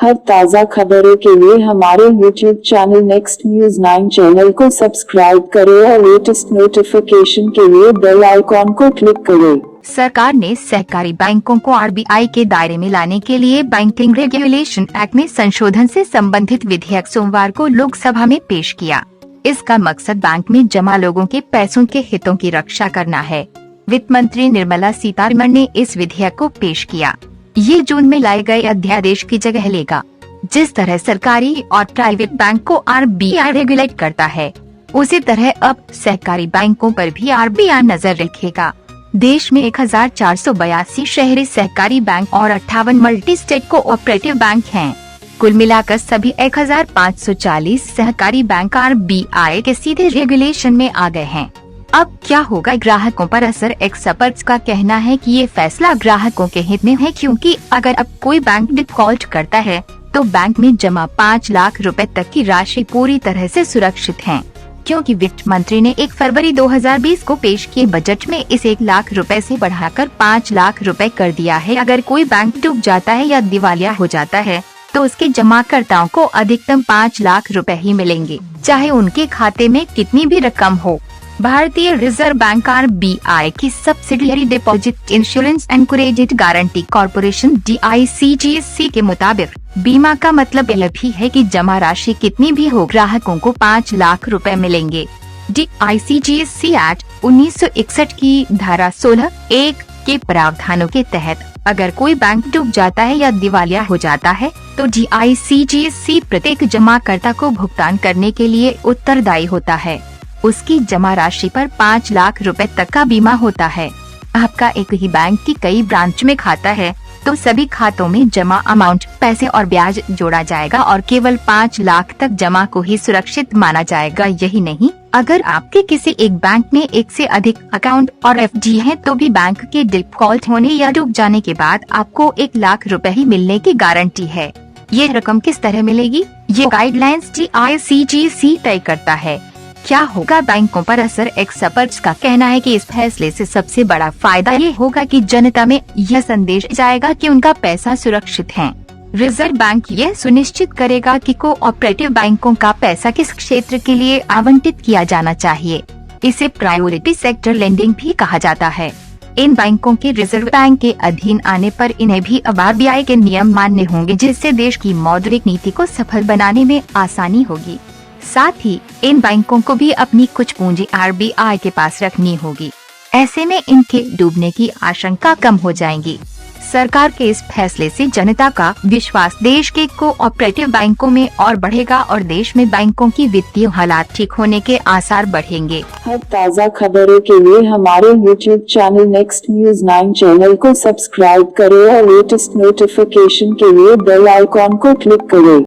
हर ताज़ा खबरों के लिए हमारे YouTube channel next news 9 channel को सब्सक्राइब करें और लेटेस्ट नोटिफिकेशन के लिए बेल आइकॉन को क्लिक करें। सरकार ने सहकारी बैंकों को आरबीआई के दायरे में लाने के लिए बैंकिंग रेगुलेशन एक्ट में संशोधन से संबंधित विधेयक सोमवार को लोकसभा में पेश किया। इसका मकसद बैंक में जमा लोगों के पैसों के हितों की रक्षा करना है। वित्त मंत्री निर्मला सीतारमण ने इस विधेयक को पेश किया। ये जून में लाए गए अध्यादेश की जगह लेगा। जिस तरह सरकारी और प्राइवेट बैंक को आरबीआई रेगुलेट करता है, उसी तरह अब सहकारी बैंकों पर भी आरबीआई नजर रखेगा। देश में 1482 शहरी सहकारी बैंक और 58 मल्टी स्टेट कोऑपरेटिव बैंक हैं। कुल मिलाकर सभी 1540 सहकारी बैंक आरबीआई के सीधे रेगुलेशन में आ गए हैं। अब क्या होगा ग्राहकों पर असर? एक्सपर्ट्स का कहना है कि ये फैसला ग्राहकों के हित में है, क्योंकि अगर अब कोई बैंक डिफॉल्ट करता है तो बैंक में जमा 5 लाख रुपए तक की राशि पूरी तरह से सुरक्षित है, क्योंकि वित्त मंत्री ने 1 फरवरी 2020 को पेश किए बजट में इसे 1 लाख रुपए से बढ़ाकर 5 लाख रुपए कर दिया है। अगर कोई बैंक डूब जाता है या दिवालिया हो जाता है तो उसके जमाकर्ताओं को अधिकतम 5 लाख रुपए ही मिलेंगे, चाहे उनके खाते में कितनी भी रकम हो। भारतीय रिजर्व बैंक आरबीआई की subsidiary deposit insurance and credit guarantee corporation DICGC के मुताबिक बीमा का मतलब यह भी है कि जमा राशि कितनी भी हो, ग्राहकों को 5 लाख रुपए मिलेंगे। DICGC एक्ट 1961 की धारा 16(1) के प्रावधानों के तहत अगर कोई बैंक डूब जाता है या दिवालिया हो जाता है तो DICGC प्रत्येक जमाकर्ता को भुगतान करने के लिए उत्तरदायी होता है। उसकी जमा राशि पर 5 लाख रुपए तक का बीमा होता है। आपका एक ही बैंक की कई ब्रांच में खाता है तो सभी खातों में जमा अमाउंट, पैसे और ब्याज जोड़ा जाएगा और केवल 5 लाख तक जमा को ही सुरक्षित माना जाएगा। यही नहीं, अगर आपके किसी एक बैंक में एक से अधिक अकाउंट और एफडी है तो भी बैंक के डिफॉल्ट होने या डूब जाने के बाद आपको 1 लाख रुपए ही मिलने की गारंटी है। ये रकम किस तरह मिलेगी, ये गाइडलाइंस DICGC तय करता है। क्या होगा बैंकों पर असर? एक्सपर्ट्स का कहना है कि इस फैसले से सबसे बड़ा फायदा ये होगा कि जनता में यह संदेश जाएगा कि उनका पैसा सुरक्षित है। रिजर्व बैंक यह सुनिश्चित करेगा कि कोऑपरेटिव बैंकों का पैसा किस क्षेत्र के लिए आवंटित किया जाना चाहिए। इसे प्रायोरिटी सेक्टर लेंडिंग भी कहा जाता है। इन बैंकों के रिजर्व बैंक के अधीन आने पर इन्हें भी अब आरबीआई के नियम मानने होंगे, जिससे देश की मौद्रिक नीति को सफल बनाने में आसानी होगी। साथ ही इन बैंकों को भी अपनी कुछ पूंजी आरबीआई के पास रखनी होगी। ऐसे में इनके डूबने की आशंका कम हो जाएगी। सरकार के इस फैसले से जनता का विश्वास देश के कोऑपरेटिव बैंकों में और बढ़ेगा और देश में बैंकों की वित्तीय हालात ठीक होने के आसार बढ़ेंगे। हर ताज़ा खबरों के लिए हमारे YouTube channel next news 9 channel को सब्सक्राइब करें और लेटेस्ट नोटिफिकेशन के लिए बेल आइकॉन को क्लिक करें।